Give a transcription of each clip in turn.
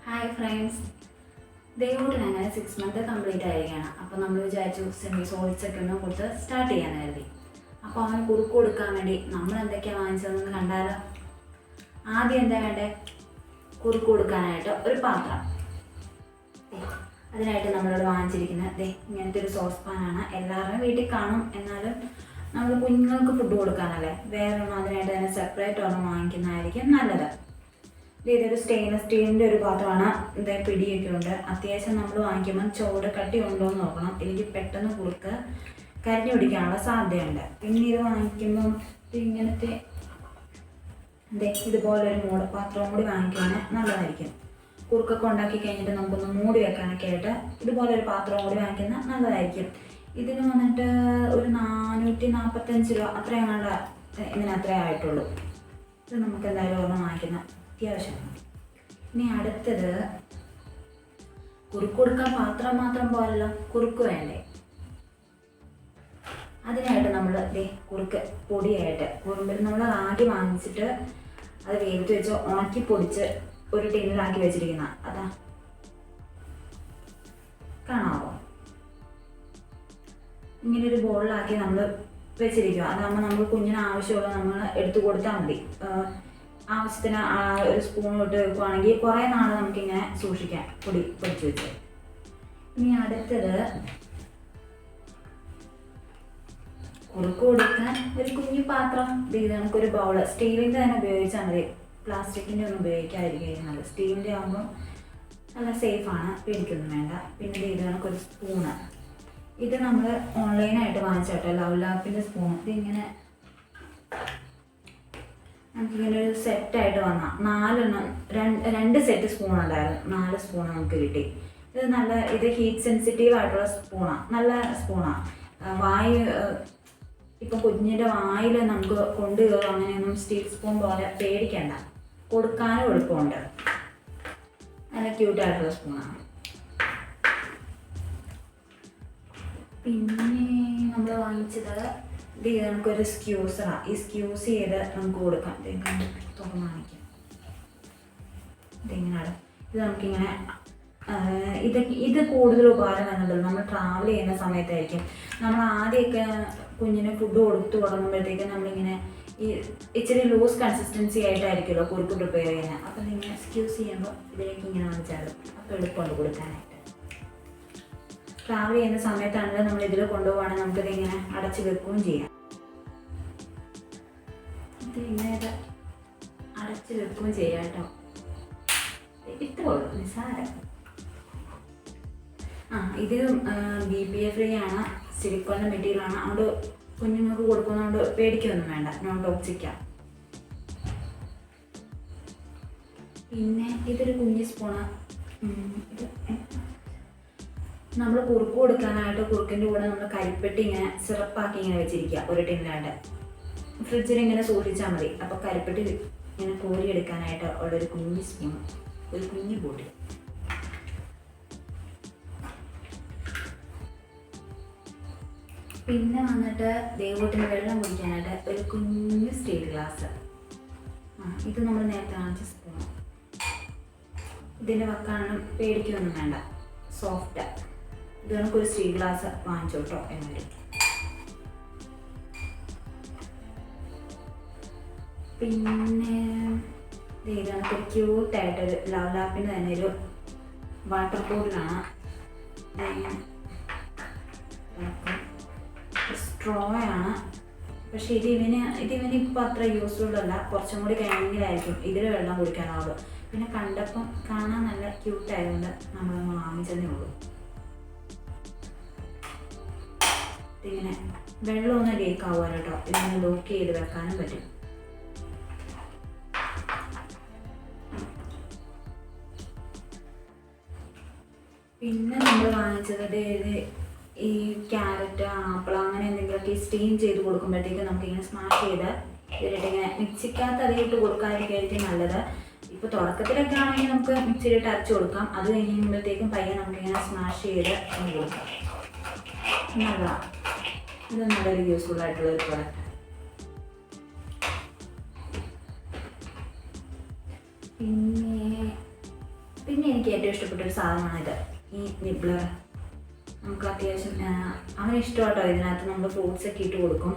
Hi friends, ദൈവോട്ടിന് അങ്ങനെ 6 month complete ആയിരിക്കുകയാണ്. അപ്പോൾ നമ്മൾ വിചാരിച്ചു സെമി സോളിഡ്സൊക്കെ ഒന്ന് കൊടുത്ത് സ്റ്റാർട്ട് ചെയ്യാൻ കരുതി. അപ്പോൾ അവന് കുറുക്ക് കൊടുക്കാൻ വേണ്ടി നമ്മൾ എന്തൊക്കെയാണ് വാങ്ങിച്ചതെന്ന് കണ്ടാലോ. ആദ്യം എന്താ വേണ്ടേ? കുറുക്ക് കൊടുക്കാനായിട്ട് ഒരു പാത്രം. അതിനായിട്ട് നമ്മളിവിടെ വാങ്ങിച്ചിരിക്കുന്നത് ഇങ്ങനത്തെ ഒരു സോസ് പാനാണ്. എല്ലാവരുടെയും വീട്ടിൽ കാണും, എന്നാലും നമ്മൾ കുഞ്ഞുങ്ങൾക്ക് ഫുഡ് കൊടുക്കാനല്ലേ, വേറെ ഒന്നും അതിനായിട്ട് തന്നെ സെപ്പറേറ്റ് ഒന്നും വാങ്ങിക്കുന്നതായിരിക്കും നല്ലത്. ഇതൊരു സ്റ്റെയിൻലെസ് സ്റ്റീലിൻ്റെ ഒരു പാത്രമാണ്. പിടിയൊക്കെ ഉണ്ട്. അത്യാവശ്യം നമ്മൾ വാങ്ങിക്കുമ്പം ചോട് കട്ടി ഉണ്ടോ എന്ന് നോക്കണം, എനിക്ക് പെട്ടെന്ന് കുറുക്ക് കരിഞ്ഞു പിടിക്കാനുള്ള സാധ്യതയുണ്ട്. പിന്നെ ഇത് വാങ്ങിക്കുമ്പം ഇങ്ങനത്തെ ഇതുപോലൊരു മൂടപ്പാത്രവും കൂടി വാങ്ങിക്കുകയാണെങ്കിൽ നല്ലതായിരിക്കും. കുറുക്കൊക്കെ ഉണ്ടാക്കി കഴിഞ്ഞിട്ട് നമുക്കൊന്ന് മൂടി വെക്കാനൊക്കെ ആയിട്ട് ഇതുപോലൊരു പാത്രവും കൂടി വാങ്ങിക്കുന്നത് നല്ലതായിരിക്കും. ഇതിന് വന്നിട്ട് ഒരു 445 രൂപ അത്രയാണ് ഇതിനത്രേ ആയിട്ടുള്ളൂ. ഇത് നമുക്ക് എന്തായാലും ഒരെണ്ണം വാങ്ങിക്കുന്ന അത്യാവശ്യമാണ്. ഇനി അടുത്തത്, കുറുക്ക് കൊടുക്കാൻ പാത്രം മാത്രം പോലല്ലോ, കുറുക്ക് വേണ്ടേ. അതിനായിട്ട് നമ്മൾ കുറുക്ക് പൊടിയായിട്ട് കുറുമ്പിൽ നമ്മൾ ആദ്യം വാങ്ങിച്ചിട്ട് അത് വേവിച്ച് വെച്ച് ഉണക്കി പൊടിച്ച് ഒരു ടിന്നിലാക്കി വെച്ചിരിക്കുന്ന അതാ കാണാവോ. ഇങ്ങനെ ഒരു ബോളിലാക്കി നമ്മൾ വെച്ചിരിക്കുക. അതാകുമ്പോൾ നമുക്ക് കുഞ്ഞിന് ആവശ്യമുള്ള നമ്മൾ എടുത്തു കൊടുത്താൽ മതി. ആവശ്യത്തിന് ഒരു സ്പൂൺ ഇട്ട് വെക്കുകയാണെങ്കിൽ കുറേ നാൾ നമുക്കിങ്ങനെ സൂക്ഷിക്കാം പൊടിച്ച് വെച്ച്. ഇനി അടുത്തത്, കുറുക്ക് കൊടുക്കാൻ ഒരു കുഞ്ഞു പാത്രം. ഇത് നമുക്കൊരു ബൗള് സ്റ്റീലിൻ്റെ തന്നെ ഉപയോഗിച്ചാൽ മതി, പ്ലാസ്റ്റിക്കിൻ്റെ ഒന്നും ഉപയോഗിക്കാതിരിക്കുന്നത്. സ്റ്റീലിൻ്റെ ആകുമ്പോൾ നല്ല സേഫാണ്, പേടിക്കൊന്നും വേണ്ട. പിന്നെ ഇത് നമുക്കൊരു സ്പൂണ്. ഇത് നമ്മൾ ഓൺലൈനായിട്ട് വാങ്ങിച്ചോട്ടെ, ലവ് ലാപ്പിൻ്റെ സ്പൂൺ. ഇതിങ്ങനെ നമുക്കിങ്ങനെ ഒരു സെറ്റായിട്ട് വന്നാൽ 2 സെറ്റ് സ്പൂൺ ഉണ്ടായിരുന്നു. 4 സ്പൂൺ നമുക്ക് കിട്ടി. ഇത് ഹീറ്റ് സെൻസിറ്റീവ് ആയിട്ടുള്ള സ്പൂണാണ്, നല്ല സ്പൂണാണ്. ഇപ്പം കുഞ്ഞിൻ്റെ വായിൽ നമുക്ക് കൊണ്ടുകയറും അങ്ങനെയൊന്നും സ്റ്റീൽ സ്പൂൺ പോലെ പേടിക്കണ്ട, കൊടുക്കാനും എളുപ്പമുണ്ട്. നല്ല ക്യൂട്ടായിട്ടുള്ള സ്പൂണാണ്. പിന്നെ നമ്മൾ വാങ്ങിച്ചത് നമുക്കൊരു സ്ക്യൂസറാണ്. ഈ സ്ക്യൂസ് ചെയ്ത് നമുക്ക് കൊടുക്കാം. തുറന്ന് കാണിക്കാം. ഇതിങ്ങനെയാണ്. ഇത് നമുക്കിങ്ങനെ ഇത് കൂടുതൽ ഉപകാരം വരുന്നുണ്ടല്ലോ നമ്മൾ ട്രാവൽ ചെയ്യുന്ന സമയത്തായിരിക്കും. നമ്മൾ ആദ്യമൊക്കെ കുഞ്ഞിന് ഫുഡ് കൊടുത്തു തുടങ്ങുമ്പോഴത്തേക്കും നമ്മളിങ്ങനെ ഇച്ചിരി ലൂസ് കൺസിസ്റ്റൻസി ആയിട്ടായിരിക്കുമല്ലോ കുറുക്ക് പ്രിപ്പയർ ചെയ്യുന്നത്. അപ്പം ഇങ്ങനെ സ്ക്യൂസ് ചെയ്യുമ്പോൾ ഇതിലേക്ക് ഇങ്ങനെ വാങ്ങിച്ചാലും അപ്പോൾ എളുപ്പമുണ്ട് കൊടുക്കാനായിട്ട്. ട്രാവൽ ചെയ്യുന്ന സമയത്താണെങ്കിൽ നമ്മൾ ഇതിൽ കൊണ്ടുപോകുകയാണെങ്കിൽ നമുക്കിതിങ്ങനെ അടച്ചു വെക്കുകയും ചെയ്യാം. ഇതിങ്ങനെ അടച്ചു വെക്കുകയും ചെയ്യാം കേട്ടോ. ഇത്രേ ഉള്ളൂ, നിസ്സാരം. ഇത് BPA ഫ്രീ ആണ്, സിലിക്കോണിൻ്റെ മെറ്റീരിയലാണ്. അതുകൊണ്ട് കുഞ്ഞുങ്ങൾക്ക് കൊടുക്കുന്നതുകൊണ്ട് പേടിക്കൊന്നും വേണ്ട, നോൺ ടോക്സിക്കാണ്. പിന്നെ ഇതൊരു കുഞ്ഞ് സ്പൂണ്. ഇത് നമ്മൾ കുറുക്ക് കൊടുക്കാനായിട്ട് കുറുക്കിൻ്റെ കൂടെ നമ്മൾ കരിപ്പെട്ടി ഇങ്ങനെ സിറപ്പാക്കി ഇങ്ങനെ വെച്ചിരിക്കുക ഒരു ടിന്നിലാണ്ട്. ഫ്രിഡ്ജിൽ ഇങ്ങനെ സൂക്ഷിച്ചാൽ മതി. അപ്പോൾ കരിപ്പെട്ടി ഇങ്ങനെ കോരിയെടുക്കാനായിട്ട് ഉള്ളൊരു കുഞ്ഞ് സ്പൂൺ, ഒരു കുഞ്ഞ് പൊടി. പിന്നെ വന്നിട്ട് ദേവൂട്ടിന് വെള്ളം കുടിക്കാനായിട്ട് ഒരു കുഞ്ഞ് സ്റ്റീൽ ഗ്ലാസ്. ഇത് നമ്മൾ നേരത്തെ കാണിച്ച സ്പൂൺ. ഇതിൻ്റെ വക്കാനും പേടിക്കൊന്നും വേണ്ട, സോഫ്റ്റ്. ഇത് നമുക്കൊരു സ്റ്റീൽ ഗ്ലാസ് വാങ്ങിച്ചു കേട്ടോ എന്നൊരു. പിന്നെ ഇത് നമുക്കൊരു ക്യൂട്ടായിട്ടൊരു ലവ് ലാപ്പിൻ്റെ തന്നെ ഒരു വാട്ടർ ബോട്ടിലാണ്. സ്ട്രോ ആണ്, പക്ഷേ ഇതിവന് ഇപ്പോൾ അത്ര യൂസ്ഫുൾ അല്ല. കുറച്ചും കൂടി കഴിഞ്ഞെങ്കിലായിരിക്കും ഇതിൽ വെള്ളം കുടിക്കാനുള്ളൂ. പിന്നെ കണ്ടപ്പം കാണാൻ നല്ല ക്യൂട്ടായതുകൊണ്ട് നമ്മളൊന്ന് വാങ്ങിച്ചതേ ഉള്ളൂ. ഇതിങ്ങനെ വെള്ളമൊന്നും ലീക്ക് ആവുക കേട്ടോ. ഇതിങ്ങനെ ലോക്ക് ചെയ്ത് വെക്കാനും പറ്റും. പിന്നെ നമ്മൾ വാങ്ങിച്ചത് ഈ ക്യാരറ്റ്, ആപ്പിൾ അങ്ങനെ എന്തെങ്കിലുമൊക്കെ സ്റ്റീം ചെയ്ത് കൊടുക്കുമ്പോഴത്തേക്ക് നമുക്കിങ്ങനെ സ്മാഷ് ചെയ്ത് ഇതിലിട്ടിങ്ങനെ മിക്സിക്കകത്ത് അതിലിട്ട് കൊടുക്കാതിരിക്കും നല്ലത്. ഇപ്പോൾ തുടക്കത്തിലൊക്കെ ആണെങ്കിൽ നമുക്ക് മിക്സിയിലിട്ട് അരച്ച് കൊടുക്കാം. അത് കഴിയുമ്പോഴത്തേക്കും പയ്യെ നമുക്കിങ്ങനെ സ്മാഷ് ചെയ്ത് കൊടുക്കാം. നല്ലതാണ്. ഇത് നല്ലൊരു യൂസ്ഫുൾ ആയിട്ടുള്ള ഒരു പ്രോഡക്റ്റ്. പിന്നെ പിന്നെ എനിക്ക് ഏറ്റവും ഇഷ്ടപ്പെട്ടൊരു സാധനമാണിത്, ഈ നിബ്ലർ. നമുക്ക് അത്യാവശ്യം അവന് ഇഷ്ടമാട്ടോ. ഇതിനകത്ത് നമ്മൾ ഫ്രൂട്ട്സ് ഒക്കെ ഇട്ട് കൊടുക്കും.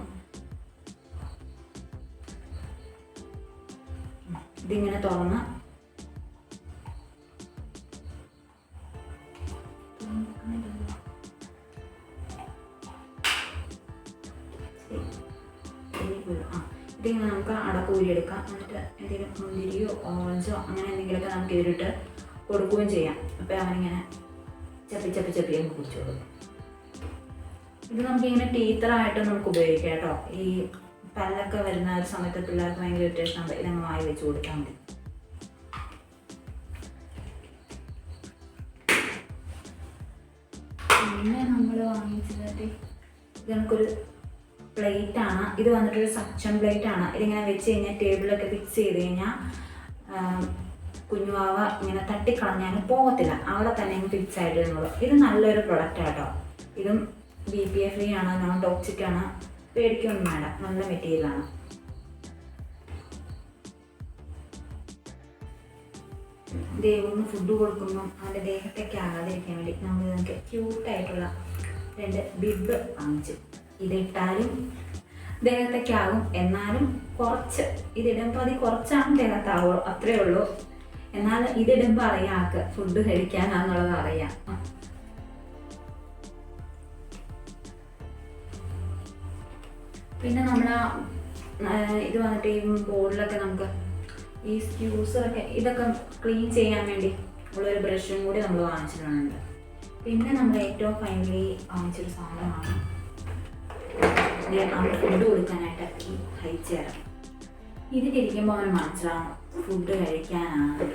ഇതിങ്ങനെ തുറന്ന് ഇതിങ്ങനെ നമുക്ക് അടക്കൂരിയെടുക്കാം. എന്നിട്ട് എന്തെങ്കിലും മുന്തിരിയോ ഓറഞ്ചോ അങ്ങനെ എന്തെങ്കിലുമൊക്കെ നമുക്ക് ഇതിലിട്ട് കൊടുക്കുകയും ചെയ്യാം. അപ്പോൾ അവനിങ്ങനെ ചപ്പി ചപ്പി ചപ്പി അങ്ങ് കുടിച്ചു കൊടുക്കും. ഇത് നമുക്കിങ്ങനെ ടീത്തറായിട്ട് നമുക്ക് ഉപയോഗിക്കാം കേട്ടോ. ഈ പല്ലൊക്കെ വരുന്ന ഒരു സമയത്ത് പിള്ളേർക്ക് ഭയങ്കര ഇറിറ്റേഷൻ ഉണ്ട്. ഇതങ്ങ് വായി വെച്ച് കൊടുത്താൽ മതി. പിന്നെ നമ്മൾ വാങ്ങിച്ചത് ഇത് നമുക്കൊരു പ്ലേറ്റാണ്. ഇത് വന്നിട്ടൊരു സക്ഷൻ പ്ലേറ്റാണ്. ഇതിങ്ങനെ വെച്ച് കഴിഞ്ഞാൽ ടേബിളിലൊക്കെ ഫിക്സ് ചെയ്ത് കഴിഞ്ഞാൽ കുഞ്ഞുവാവ ഇങ്ങനെ തട്ടിക്കളഞ്ഞാൽ പോകത്തില്ല, അവിടെ തന്നെ ഫിക്സ് ആയിട്ട് ഇരുന്നുള്ളൂ. ഇത് നല്ലൊരു പ്രൊഡക്റ്റാണ് കേട്ടോ. ഇതും BPA ഫ്രീ ആണ്, നോൺ ടോക്സിക് ആണ്, പേടിക്കൊന്നും വേണ്ട, നല്ല മെറ്റീരിയലാണ്. ദേവൊന്ന് ഫുഡ് കൊടുക്കുമ്പം അവൻ്റെ ദേഹത്തേക്ക് ആകാതിരിക്കാൻ വേണ്ടി നമ്മൾ നമുക്ക് ക്യൂട്ടായിട്ടുള്ള 2 ബിബ് വാങ്ങിച്ചു. ഇതിട്ടാലും ദേഹത്തേക്കാകും, എന്നാലും കുറച്ച് ഇതിടുമ്പോൾ അത് കുറച്ചാണ് ദേഹത്താവുള്ളൂ, അത്രേ ഉള്ളൂ. എന്നാൽ ഇതിടുമ്പോൾ അറിയാം ആൾക്ക് ഫുഡ് കഴിക്കാനാന്നുള്ളത് അറിയാം. പിന്നെ നമ്മൾ ഇത് വന്നിട്ട് ഈ ബോർഡിലൊക്കെ നമുക്ക് ഈ സ്ക്യൂസറൊക്കെ ഇതൊക്കെ ക്ലീൻ ചെയ്യാൻ വേണ്ടി ഉള്ളൊരു ബ്രഷും കൂടി നമ്മൾ വാങ്ങിച്ചിട്ടുണ്ട്. പിന്നെ നമ്മൾ ഏറ്റവും ഫൈനലി വാങ്ങിച്ചൊരു സാധനമാണ് നമ്മൾ ഫുഡ് കൊടുക്കാനായിട്ട് ഈ ഹൈ ചെയർ. ഇതിലിരിക്കുമ്പോൾ അവന് മനസ്സിലാവണം ഫുഡ് കഴിക്കാനാണ്.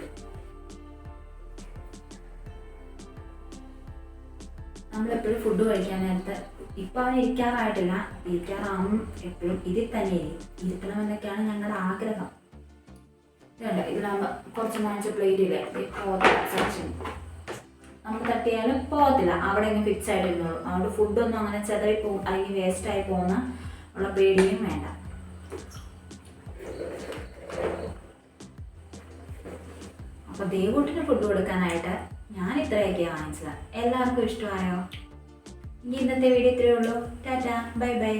നമ്മളെപ്പോഴും ഫുഡ് കഴിക്കാൻ നേരത്ത് ഇപ്പം അവൻ ഇരിക്കാറായിട്ടില്ല, ഇരിക്കാറാവും എപ്പോഴും ഇതിൽ തന്നെ ഇരിക്കണമെന്നൊക്കെയാണ് ഞങ്ങളുടെ ആഗ്രഹം. ഇതുണ്ട്, ഇതിലാകുമ്പോൾ കുറച്ച് വാങ്ങിച്ച പ്ലേറ്റില്ലേ സെക്ഷൻ നമുക്ക് തട്ടിയാലും പോകത്തില്ല, അവിടെ ഇങ്ങനെ ഫിക്സ് ആയിട്ട് ഇരുന്നോളൂ. അതുകൊണ്ട് ഫുഡൊന്നും അങ്ങനെ ചെതറി പോകും അല്ലെങ്കിൽ വേസ്റ്റായി പോകുന്ന ഉള്ള പേടിയും വേണ്ട. അപ്പോൾ ദേവൂട്ടിന് ഫുഡ് കൊടുക്കാനായിട്ട് ഞാൻ ഇത്രയൊക്കെയാണ് വാങ്ങിച്ചത്. എല്ലാവർക്കും ഇഷ്ടമായോ? ഇനി ഇന്നത്തെ വീഡിയോ ഇത്രയേ ഉള്ളൂ. Tata, bye bye.